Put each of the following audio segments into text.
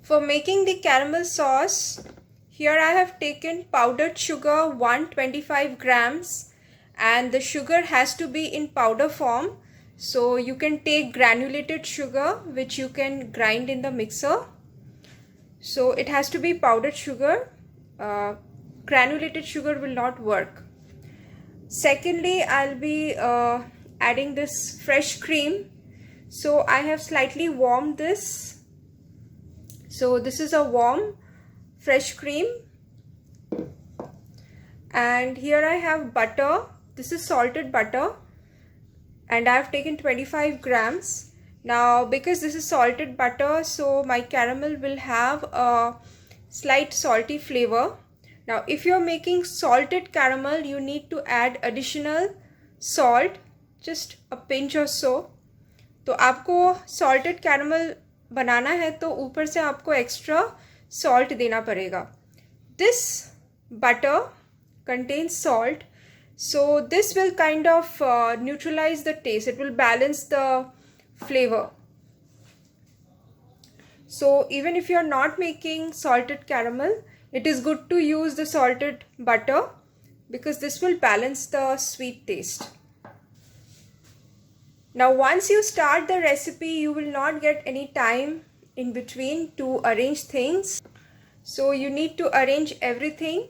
For making the caramel sauce, here I have taken powdered sugar 125 grams, and the sugar has to be in powder form. So you can take granulated sugar which you can grind in the mixer. So it has to be powdered sugar. Granulated sugar will not work. Secondly, I'll be adding this fresh cream. So I have slightly warmed this. So this is a warm fresh cream. And here I have butter. This is salted butter. And I have taken 25 grams. Now because this is salted butter, so my caramel will have a slight salty flavor. Now if you're making salted caramel, you need to add additional salt, just a pinch or so. तो आपको salted caramel बनाना है तो ऊपर से आपको extra salt देना पड़ेगा. This butter contains salt, so this will kind of neutralize the taste. It will balance the flavor. So even if you are not making salted caramel, it is good to use the salted butter because this will balance the sweet taste. Now once you start the recipe, you will not get any time in between to arrange things. So you need to arrange everything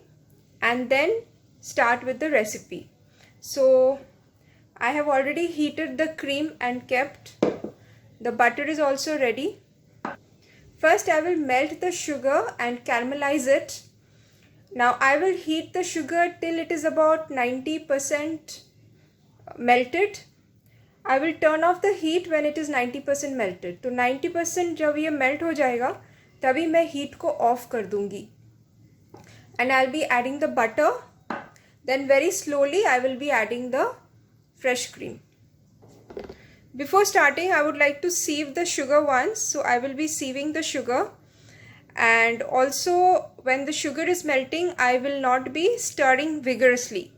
and then start with the recipe. So I have already heated the cream and kept. The butter is also ready. First I will melt the sugar and caramelize it. Now I will heat the sugar till it is about 90% melted. I will turn off the heat when it is 90% melted. तो 90% जब ये melt हो जाएगा तभी मैं heat को off कर दूँगी. And I'll be adding the butter. Then very slowly I will be adding the fresh cream. Before starting, I would like to sieve the sugar once. So I will be sieving the sugar. And also when the sugar is melting, I will not be stirring vigorously.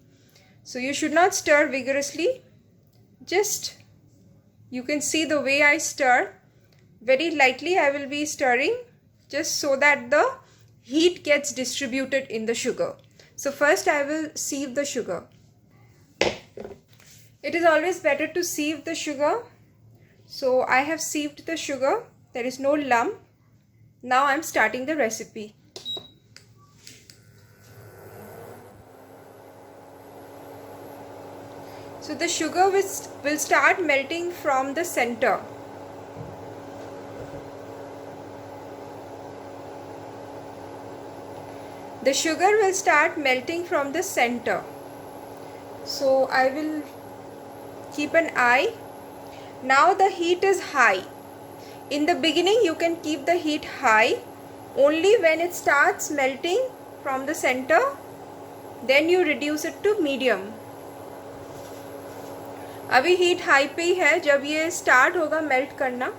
So you should not stir vigorously. Just, you can see the way I stir. Very lightly I will be stirring just so that the heat gets distributed in the sugar. So first I will sieve the sugar. It is always better to sieve the sugar. So I have sieved the sugar. There is no lump. Now I am starting the recipe. So the sugar will start melting from the center. The sugar will start melting from the center. So I will keep an eye. Now the heat is high. In the beginning you can keep the heat high. Only when it starts melting from the center, then you reduce it to medium. अभी heat high पे ही है. जब ये start होगा melt करना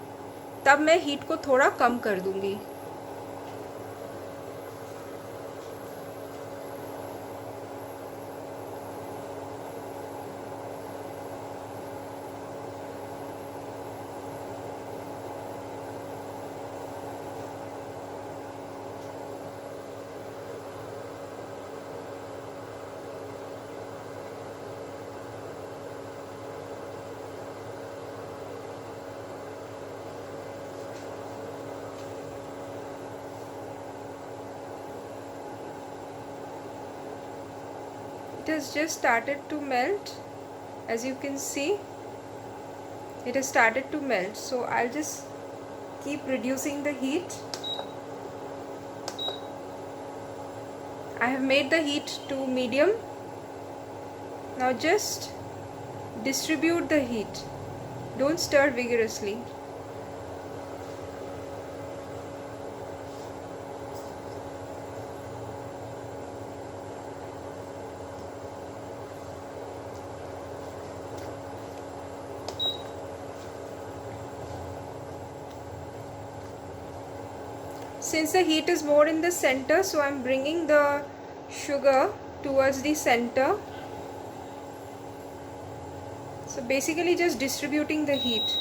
तब मैं heat को थोड़ा कम कर दूंगी. It has just started to melt. As you can see, it has started to melt. So I'll just keep reducing the heat. I have made the heat to medium. Now just distribute the heat. Don't stir vigorously. Since the heat is more in the center, so I'm bringing the sugar towards the center. So basically just distributing the heat.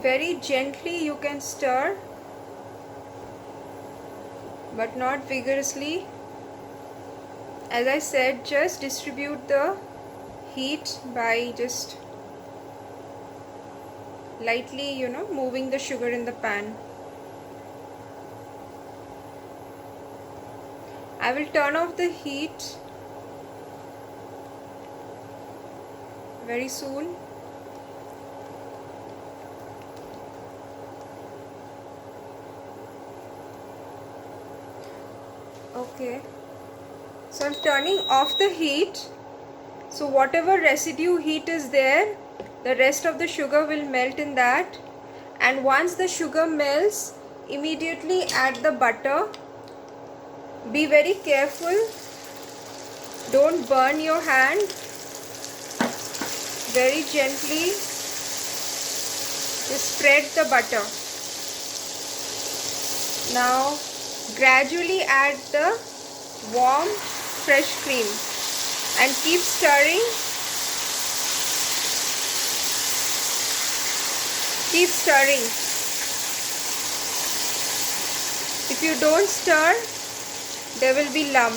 Very gently you can stir, but not vigorously. As I said, just distribute the heat by just lightly, moving the sugar in the pan. I will turn off the heat very soon. Okay, so I'm turning off the heat. So whatever residue heat is there, the rest of the sugar will melt in that. And once the sugar melts, immediately add the butter. Be very careful, don't burn your hand. Very gently just spread the butter. Now gradually add the warm fresh cream and keep stirring. Keep stirring. If you don't stir, there will be lump.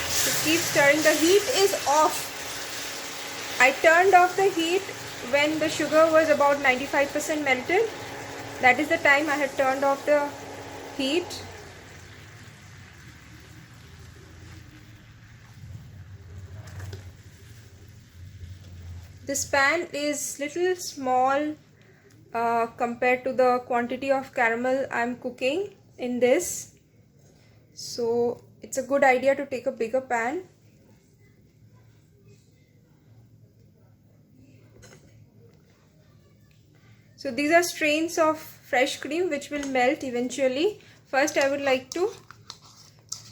So keep stirring. The heat is off. I turned off the heat when the sugar was about 95% melted. That is the time I had turned off the heat. This pan is little small compared to the quantity of caramel I'm cooking in this. So it's a good idea to take a bigger pan. So these are strains of fresh cream which will melt eventually. First I would like to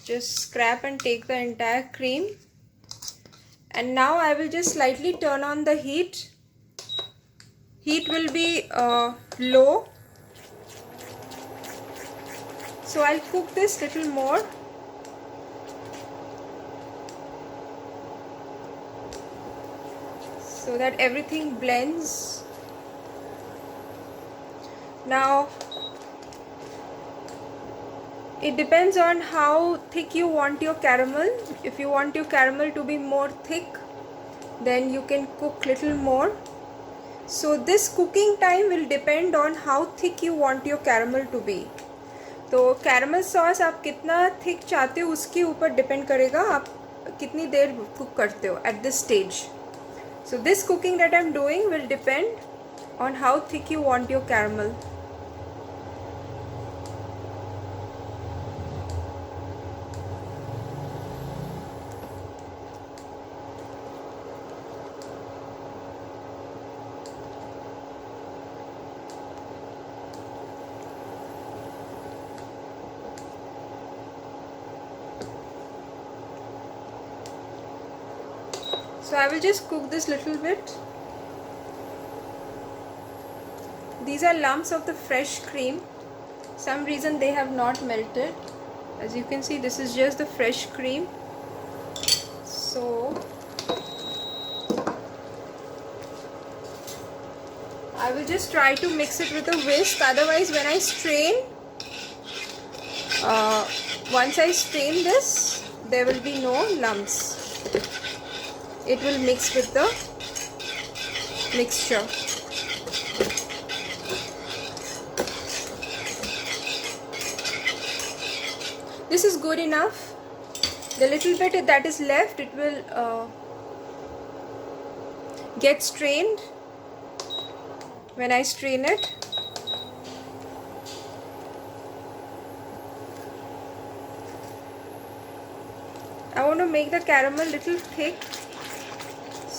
just scrape and take the entire cream. And now I will just slightly turn on the heat. Heat will be low. So I'll cook this little more. So that everything blends. Now it depends on how thick you want your caramel. If you want your caramel to be more thick, then you can cook little more. So this cooking time will depend on how thick you want your caramel to be. तो caramel sauce आप कितना thick चाहते हो उसके ऊपर depend करेगा आप कितनी देर cook करते हो at this stage. So this cooking that I'm doing will depend on how thick you want your caramel. So I will just cook this little bit. These are lumps of the fresh cream. Some reason they have not melted. As you can see, this is just the fresh cream. So I will just try to mix it with a whisk. Otherwise, when I strain, once I strain this, there will be no lumps. It will mix with the mixture. This is good enough. The little bit that is left, it will get strained when I strain it. I want to make the caramel little thick.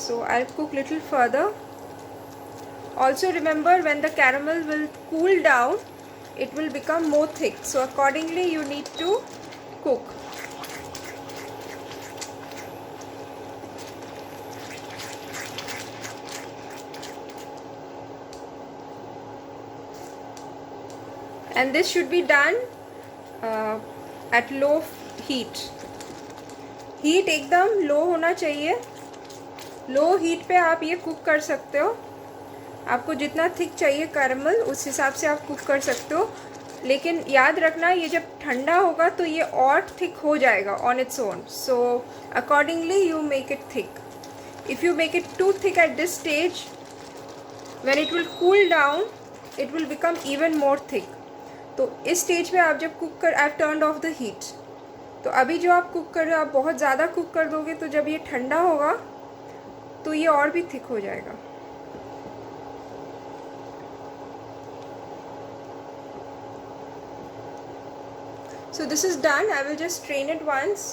So I'll cook little further. Also remember, when the caramel will cool down, it will become more thick. So accordingly you need to cook. And this should be done at low heat. Heat एकदम लो होना चाहिए। Low heat पे आप ये cook कर सकते हो। आपको जितना थिक चाहिए कैरमल उस हिसाब से आप कुक कर सकते हो, लेकिन याद रखना ये जब ठंडा होगा तो ये और थिक हो जाएगा on its own. So accordingly you make it thick. If you make it too thick at this stage, when it will cool down it will become even more thick. तो इस स्टेज पे आप जब cook कर, I have turned off the heat. तो अभी जो आप कुक कर रहे हो, आप बहुत ज़्यादा कुक कर दोगे तो जब ये ठंडा होगा तो ये और भी थिक हो जाएगा। So this is done. I will just strain it once.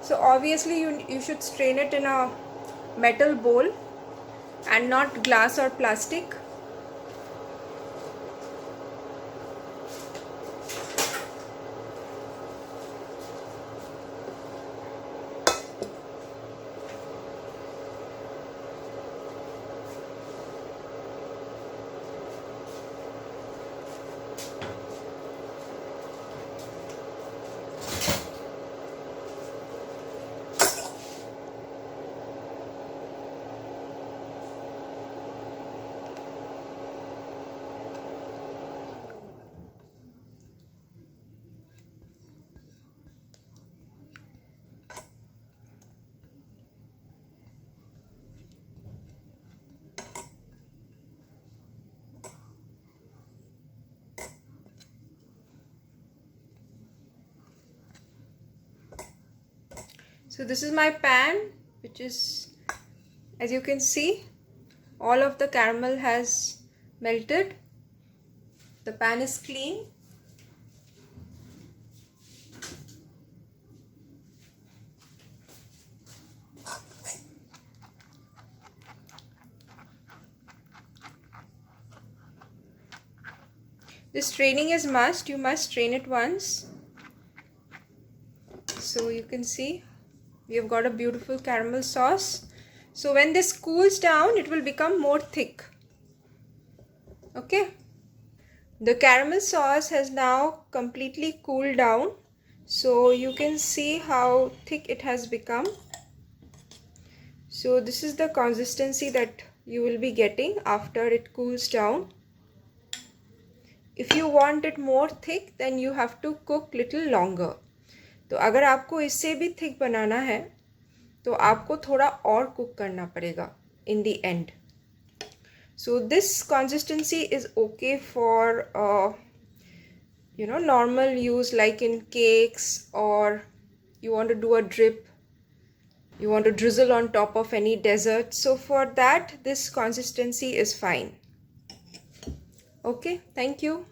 So obviously you should strain it in a metal bowl and not glass or plastic. So this is my pan, which is, as you can see, all of the caramel has melted. The pan is clean. This straining is must. You must strain it once. So you can see we have got a beautiful caramel sauce. So when this cools down, it will become more thick. Okay. The caramel sauce has now completely cooled down. So you can see how thick it has become. So this is the consistency that you will be getting after it cools down. If you want it more thick, then you have to cook little longer. तो अगर आपको इससे भी thick बनाना है तो आपको थोड़ा और कुक करना पड़ेगा in the end. So this consistency is okay for normal use, like in cakes, or you want to do a drip, you want to drizzle on top of any dessert. So for that, this consistency is fine. Okay, thank you.